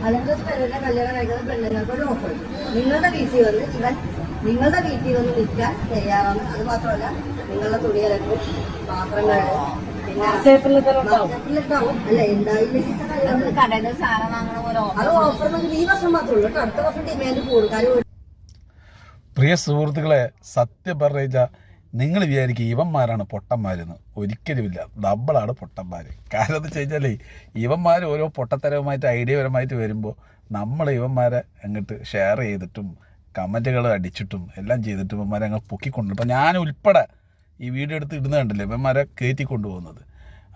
15 പേരുടെ കല്യാണം കഴിക്കുന്ന പെണ്ണുങ്ങൾക്ക് ഒരു ഓഫർ. നിങ്ങളുടെ വീട്ടിൽ വന്ന് നിങ്ങളുടെ വീട്ടിൽ വന്ന് വിൽക്കാൻ തയ്യാറാണ്. അത് മാത്രമല്ല നിങ്ങളുടെ തുണിയലക്കും പാത്രങ്ങൾ അത് ഓഫർ ഈ വർഷം മാത്രമേ ഉള്ളൂ. അടുത്ത വർഷം ഡിമാൻഡ് കൂടുതൽ. പ്രിയ സുഹൃത്തുക്കളെ, സത്യം പറഞ്ഞാൽ നിങ്ങൾ വിചാരിക്കും ഇവന്മാരാണ് പൊട്ടന്മാരെന്ന്. ഒരിക്കലുമില്ല, ഡബിളാണ് പൊട്ടന്മാർ. കാരണം എന്ന് വെച്ച് കഴിഞ്ഞാൽ ഇവന്മാർ ഓരോ പൊട്ടത്തരവുമായിട്ട് ഐഡിയപരമായിട്ട് വരുമ്പോൾ നമ്മൾ ഇവന്മാരെ അങ്ങോട്ട് ഷെയർ ചെയ്തിട്ടും കമൻറ്റുകൾ അടിച്ചിട്ടും എല്ലാം ചെയ്തിട്ടും ഇവന്മാരെ അങ്ങ് പൊക്കിക്കൊണ്ടു. ഇപ്പോൾ ഞാൻ ഉൾപ്പെടെ ഈ വീഡിയോ എടുത്ത് ഇടുന്നത് കണ്ടില്ലേ ഇവന്മാരെ കയറ്റി കൊണ്ടുപോകുന്നത്.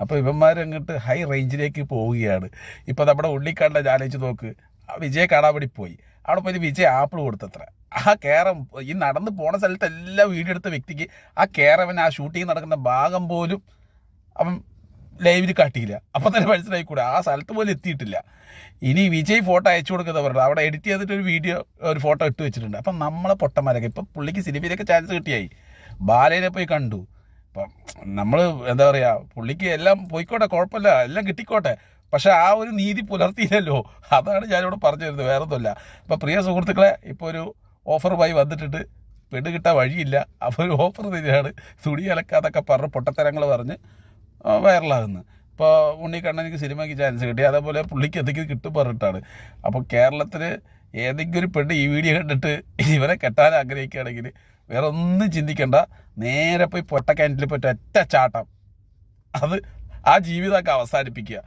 അപ്പോൾ ഇവന്മാരങ്ങോട്ട് ഹൈ റേഞ്ചിലേക്ക് പോവുകയാണ്. ഇപ്പോൾ നമ്മുടെ ഉള്ളിക്കാടിലെ ആലോചിച്ച് നോക്ക്, വിജയ് കാടാപടി പോയി, അവിടെ പോയി വിജയ് ആപ്പിൾ കൊടുത്തത്ര. ആ കേരം ഈ നടന്ന് പോണ സ്ഥലത്തെല്ലാം വീഡിയോ എടുത്ത വ്യക്തിക്ക് ആ കേരവൻ ആ ഷൂട്ടിങ് നടക്കുന്ന ഭാഗം പോലും അവൻ ലൈവിൽ കാട്ടിയില്ല. അപ്പം തന്നെ മനസ്സിലായിക്കൂടെ ആ സ്ഥലത്ത് പോലും എത്തിയിട്ടില്ല. ഇനി വിജയ് ഫോട്ടോ അയച്ചു കൊടുക്കുന്നവരുടെ അവിടെ എഡിറ്റ് ചെയ്തിട്ട് ഒരു ഫോട്ടോ ഇട്ട് വെച്ചിട്ടുണ്ട്. അപ്പം നമ്മളെ പൊട്ടന്മാരൊക്കെ ഇപ്പം പുള്ളിക്ക് സിനിമയിലൊക്കെ ചാൻസ് കിട്ടിയായി. ബാലയിലെ പോയി കണ്ടു. അപ്പം നമ്മൾ എന്താ പറയുക, പുള്ളിക്ക് എല്ലാം പോയിക്കോട്ടെ, കുഴപ്പമില്ല, എല്ലാം കിട്ടിക്കോട്ടെ. പക്ഷെ ആ ഒരു നീതി പുലർത്തിയില്ലല്ലോ. അതാണ് ഞാനിവിടെ പറഞ്ഞു തരുന്നത്, വേറെ ഒന്നുമില്ല. അപ്പം പ്രിയ സുഹൃത്തുക്കളെ, ഇപ്പോൾ ഒരു ഓഫറുമായി വന്നിട്ടുണ്ട്. പെണ്ണ് കിട്ടാൻ വഴിയില്ല. അപ്പോൾ ഒരു ഓഫർ തന്നെയാണ്. തുണി അലക്കാതൊക്കെ പറഞ്ഞ് പൊട്ടത്തരങ്ങൾ പറഞ്ഞ് വൈറലാകുന്നത്. ഇപ്പോൾ ഉണ്ണിക്കണ്ണനിക്ക് സിനിമയ്ക്ക് ചാൻസ് കിട്ടി, അതേപോലെ പുള്ളിക്ക് എന്തെങ്കിലും കിട്ടും പറഞ്ഞിട്ടാണ്. അപ്പോൾ കേരളത്തിൽ ഏതെങ്കിലും ഒരു പെണ്ണ് ഈ വീഡിയോ കണ്ടിട്ട് ഇവരെ കെട്ടാൻ ആഗ്രഹിക്കുകയാണെങ്കിൽ വേറെ ഒന്നും ചിന്തിക്കേണ്ട, നേരെ പോയി പൊട്ടക്കിണറ്റിൽ പോയിട്ട് ഒറ്റ ചാട്ടം, അത് ആ ജീവിതമൊക്കെ അവസാനിപ്പിക്കുക.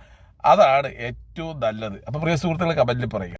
അതാണ് ഏറ്റവും നല്ലത്. അപ്പോൾ പ്രിയ സുഹൃത്തുക്കളെ കമൻറ്റിൽ പറയുക.